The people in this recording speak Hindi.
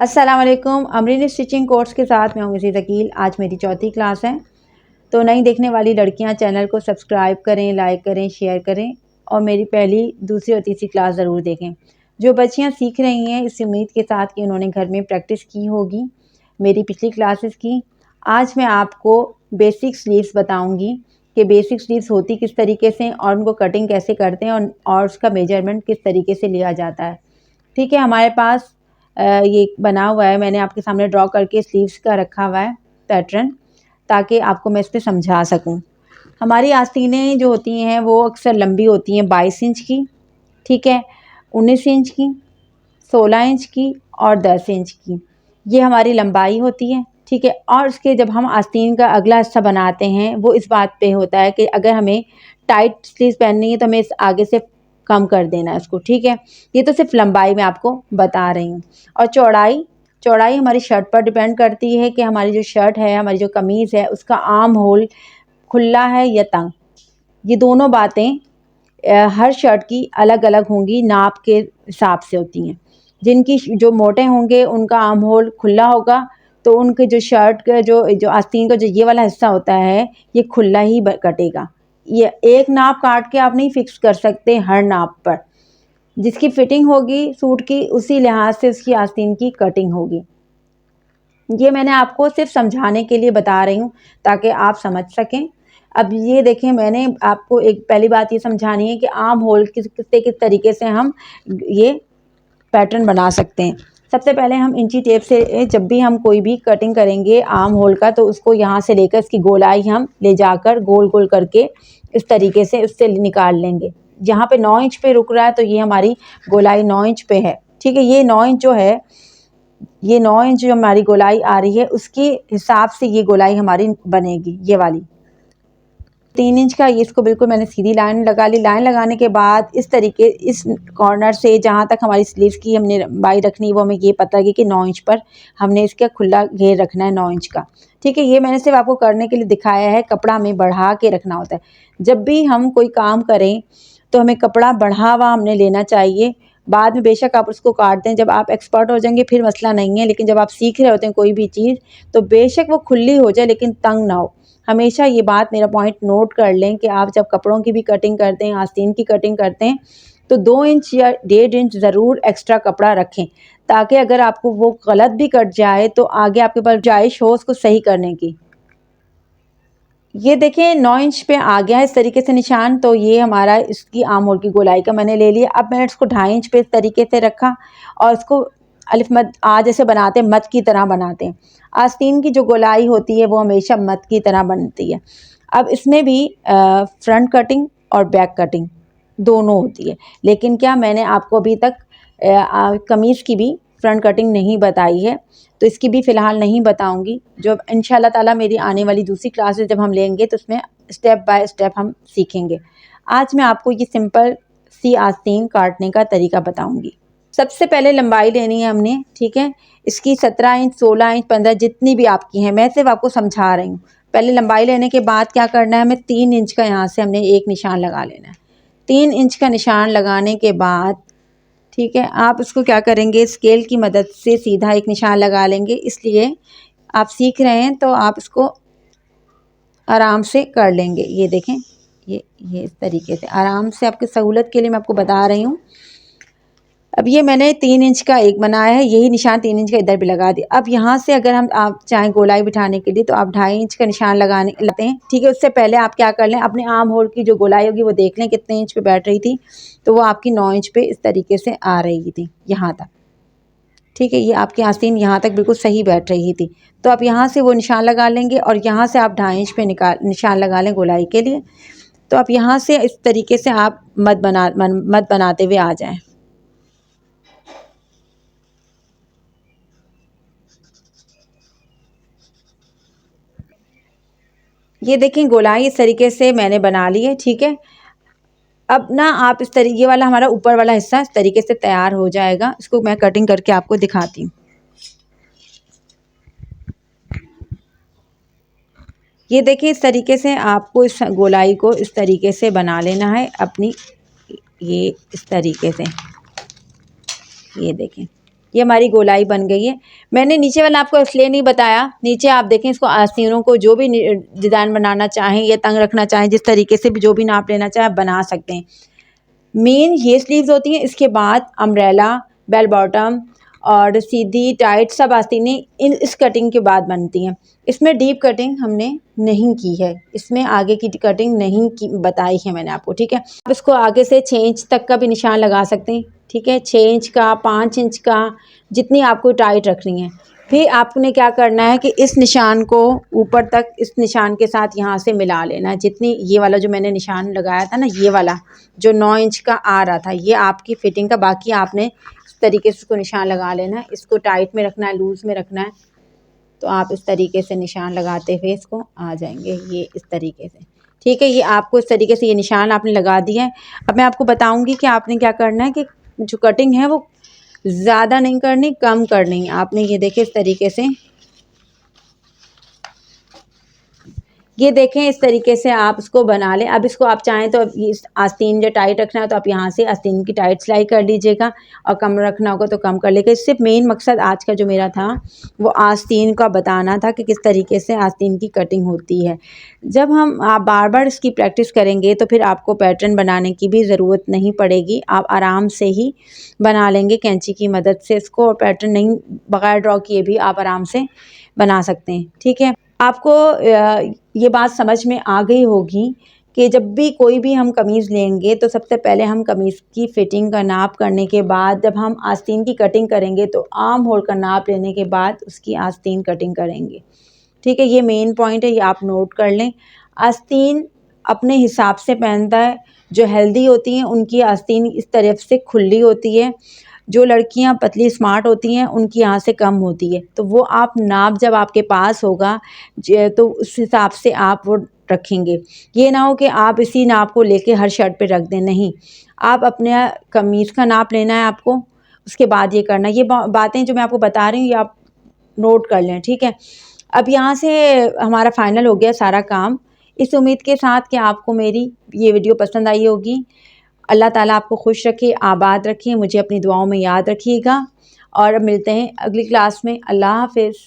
अस्सलाम वालेकुम। अमरीन स्टिचिंग कोर्स के साथ मैं हूं मिसेस अकील। आज मेरी चौथी क्लास है, तो नई देखने वाली लड़कियां चैनल को सब्सक्राइब करें, लाइक करें, शेयर करें और मेरी पहली, दूसरी और तीसरी क्लास ज़रूर देखें। जो बच्चियां सीख रही हैं इस उम्मीद के साथ कि उन्होंने घर में प्रैक्टिस की होगी मेरी पिछली क्लासेस की। आज मैं आपको बेसिक स्लीव्स बताऊँगी कि बेसिक स्लीव्स होती किस तरीके से और उनको कटिंग कैसे करते हैं और उसका मेजरमेंट किस तरीके से लिया जाता है। ठीक है, हमारे पास ये बना हुआ है, मैंने आपके सामने ड्रॉ करके स्लीव्स का रखा हुआ है पैटर्न, ताकि आपको मैं इस पे समझा सकूं। हमारी आस्तीनें जो होती हैं वो अक्सर लंबी होती हैं 22 इंच की, ठीक है, 19 इंच की, 16 इंच की और 10 इंच की। ये हमारी लंबाई होती है, ठीक है। और उसके जब हम आस्तीन का अगला हिस्सा बनाते हैं वो इस बात पे होता है कि अगर हमें टाइट स्लीव्स पहननी है तो हमें इस आगे से कम कर देना है उसको, ठीक है। ये तो सिर्फ लंबाई मैं आपको बता रही हूँ। और चौड़ाई चौड़ाई हमारी शर्ट पर डिपेंड करती है कि हमारी जो शर्ट है, हमारी जो कमीज़ है, उसका आर्म होल खुला है या तंग। ये दोनों बातें हर शर्ट की अलग अलग होंगी, नाप के हिसाब से होती हैं। जिनकी जो मोटे होंगे उनका आर्म होल खुला होगा, तो उनके जो शर्ट का जो जो आस्तीन का जो ये वाला हिस्सा होता है ये खुला ही कटेगा। ये एक नाप काट के आप नहीं फिक्स कर सकते हर नाप पर। जिसकी फिटिंग होगी सूट की उसी लिहाज से उसकी आस्तीन की कटिंग होगी। ये मैंने आपको सिर्फ समझाने के लिए बता रही हूँ ताकि आप समझ सकें। अब ये देखें, मैंने आपको एक पहली बात ये समझानी है कि आर्म होल किस तरीके से हम ये पैटर्न बना सकते हैं। सबसे पहले हम इंची टेप से जब भी हम कोई भी कटिंग करेंगे आर्म होल का, तो उसको यहाँ से लेकर इसकी गोलाई हम ले जाकर गोल गोल करके इस तरीके से उससे निकाल लेंगे। यहाँ पे 9 इंच पे रुक रहा है तो ये हमारी गोलाई 9 इंच पे है, ठीक है। ये 9 इंच जो है, ये 9 इंच जो हमारी गोलाई आ रही है उसके हिसाब से ये गोलाई हमारी बनेगी। ये वाली 3 इंच का, ये इसको बिल्कुल मैंने सीधी लाइन लगा ली। लाइन लगाने के बाद इस तरीके इस कॉर्नर से जहाँ तक हमारी स्लीव्स की हमने लंबाई रखनी है वो हमें ये पता है कि 9 इंच पर हमने इसका खुला घेर रखना है 9 इंच का, ठीक है। ये मैंने सिर्फ आपको करने के लिए दिखाया है, कपड़ा हमें बढ़ा के रखना होता है। जब भी हम कोई काम करें तो हमें कपड़ा बढ़ा हुआ हमने लेना चाहिए। बाद में बेशक आप उसको काट दें, जब आप एक्सपर्ट हो जाएंगे फिर मसला नहीं है, लेकिन जब आप सीख रहे होते हैं कोई भी चीज़ तो बेशक वो खुली हो जाए लेकिन तंग ना हो। हमेशा ये बात, मेरा पॉइंट नोट कर लें कि आप जब कपड़ों की भी कटिंग करते हैं, आस्तीन की कटिंग करते हैं, तो 2 इंच या 1.5 इंच ज़रूर एक्स्ट्रा कपड़ा रखें, ताकि अगर आपको वो गलत भी कट जाए तो आगे आपके पास गुंजाइश हो उसको सही करने की। ये देखें 9 इंच पे आ गया है इस तरीके से निशान, तो ये हमारा इसकी आर्म होल की गोलाई का मैंने ले लिया। अब मैंने इसको 2.5 इंच पे इस तरीके से रखा और इसको अलिफ मद आ जैसे बनाते हैं, मत की तरह बनाते हैं। आस्तीन की जो गोलाई होती है वो हमेशा मत की तरह बनती है। अब इसमें भी फ्रंट कटिंग और बैक कटिंग दोनों होती है, लेकिन क्या मैंने आपको अभी तक कमीज़ की भी फ्रंट कटिंग नहीं बताई है, तो इसकी भी फ़िलहाल नहीं बताऊंगी। जो इंशाल्लाह ताला मेरी आने वाली दूसरी क्लासेस जब हम लेंगे तो उसमें स्टेप बाय स्टेप हम सीखेंगे। आज मैं आपको ये सिंपल सी आस्तीन काटने का तरीका बताऊंगी। सबसे पहले लंबाई लेनी है हमने, ठीक है। इसकी 17 इंच, 16 इंच, 15 जितनी भी आपकी है, मैं सिर्फ आपको समझा रही हूँ। पहले लंबाई लेने के बाद क्या करना है, हमें 3 इंच का यहाँ से हमने एक निशान लगा लेना है। 3 इंच का निशान लगाने के बाद, ठीक है, आप इसको क्या करेंगे, स्केल की मदद से सीधा एक निशान लगा लेंगे। इसलिए आप सीख रहे हैं तो आप इसको आराम से कर लेंगे। ये देखें, ये इस तरीके से आराम से आपकी सहूलत के लिए मैं आपको बता रही हूँ। अब ये मैंने 3 इंच का एक बनाया है, यही निशान 3 इंच का इधर भी लगा दिया। अब यहाँ से अगर हम आप चाहें गोलाई बिठाने के लिए तो आप 2.5 इंच का निशान लगाने लाते हैं, ठीक है। उससे पहले आप क्या कर लें, अपने आर्म होल की जो गोलाई होगी वो देख लें कितने इंच पे बैठ रही थी, तो वो आपकी 9 इंच पे इस तरीके से आ रही थी यहाँ तक, ठीक है। ये आपकी आस्तीन यहाँ तक बिल्कुल सही बैठ रही थी, तो आप यहाँ से वो निशान लगा लेंगे और यहाँ से आप 2.5 इंच पे निशान लगा लें गोलाई के लिए। तो आप यहाँ से इस तरीके से आप मत बनाते हुए आ जाएं। ये देखें गोलाई इस तरीके से मैंने बना ली है, ठीक है। अब ना आप इस तरीके वाला हमारा ऊपर वाला हिस्सा इस तरीके से तैयार हो जाएगा। इसको मैं कटिंग करके आपको दिखाती हूँ। ये देखिए इस तरीके से आपको इस गोलाई को इस तरीके से बना लेना है अपनी, ये इस तरीके से, ये देखें ये हमारी गोलाई बन गई है। मैंने नीचे वाला आपको इसलिए नहीं बताया, नीचे आप देखें इसको आस्तीनों को जो भी डिज़ाइन बनाना चाहें या तंग रखना चाहें, जिस तरीके से भी जो भी नाप लेना चाहें बना सकते हैं। मेन ये स्लीव्स होती हैं, इसके बाद अम्ब्रेला, बेल बॉटम और सीधी टाइट सब आस्तीनें इस कटिंग के बाद बनती हैं। इसमें डीप कटिंग हमने नहीं की है, इसमें आगे की कटिंग नहीं की बताई है मैंने आपको, ठीक है। आप इसको आगे से 6 इंच तक का भी निशान लगा सकते हैं, ठीक है, 6 इंच का, 5 इंच का, जितनी आपको टाइट रखनी है। फिर आपने क्या करना है कि इस निशान को ऊपर तक इस निशान के साथ यहाँ से मिला लेना है। जितनी ये वाला जो मैंने निशान लगाया था ना, ये वाला जो 9 इंच का आ रहा था, ये आपकी फिटिंग का, बाकी आपने इस तरीके से इसको निशान लगा लेना है। इसको टाइट में रखना है, लूज़ में रखना है, तो आप इस तरीके से निशान लगाते हुए इसको आ जाएंगे, ये इस तरीके से, ठीक है। ये आपको इस तरीके से ये निशान आपने लगा दिया है। अब मैं आपको बताऊंगी कि आपने क्या करना है कि जो कटिंग है वो ज़्यादा नहीं करनी, कम करनी। आपने ये देखिए इस तरीके से, ये देखें इस तरीके से आप इसको बना लें। अब इसको आप चाहें तो इस आस्तीन जो टाइट रखना है तो आप यहाँ से आस्तीन की टाइट सिलाई कर लीजिएगा, और कम रखना होगा तो कम कर लेगा। इससे मेन मकसद आज का जो मेरा था वो आस्तीन का बताना था कि किस तरीके से आस्तीन की कटिंग होती है। जब आप बार बार इसकी प्रैक्टिस करेंगे तो फिर आपको पैटर्न बनाने की भी ज़रूरत नहीं पड़ेगी, आप आराम से ही बना लेंगे कैंची की मदद से इसको, और पैटर्न नहीं बगैर ड्रॉ किए भी आप आराम से बना सकते हैं, ठीक है। आपको ये बात समझ में आ गई होगी कि जब भी कोई भी हम कमीज़ लेंगे तो सबसे पहले हम कमीज़ की फ़िटिंग का नाप करने के बाद जब हम आस्तीन की कटिंग करेंगे तो आर्म होल का नाप लेने के बाद उसकी आस्तीन कटिंग करेंगे, ठीक है। ये मेन पॉइंट है, ये आप नोट कर लें। आस्तीन अपने हिसाब से पहनता है, जो हेल्दी होती हैं उनकी आस्तीन इस तरफ से खुली होती है, जो लड़कियां पतली स्मार्ट होती हैं उनकी यहाँ से कम होती है। तो वो आप नाप जब आपके पास होगा तो उस हिसाब से आप वो रखेंगे। ये ना हो कि आप इसी नाप को लेके हर शर्ट पे रख दें, नहीं, आप अपने कमीज़ का नाप लेना है आपको, उसके बाद ये करना। ये बातें जो मैं आपको बता रही हूँ ये आप नोट कर लें, ठीक है। अब यहाँ से हमारा फाइनल हो गया सारा काम। इस उम्मीद के साथ कि आपको मेरी ये वीडियो पसंद आई होगी। अल्लाह ताला आपको खुश रखे, आबाद रखे, मुझे अपनी दुआओं में याद रखिएगा, और अब मिलते हैं अगली क्लास में। अल्लाह हाफ़िज़।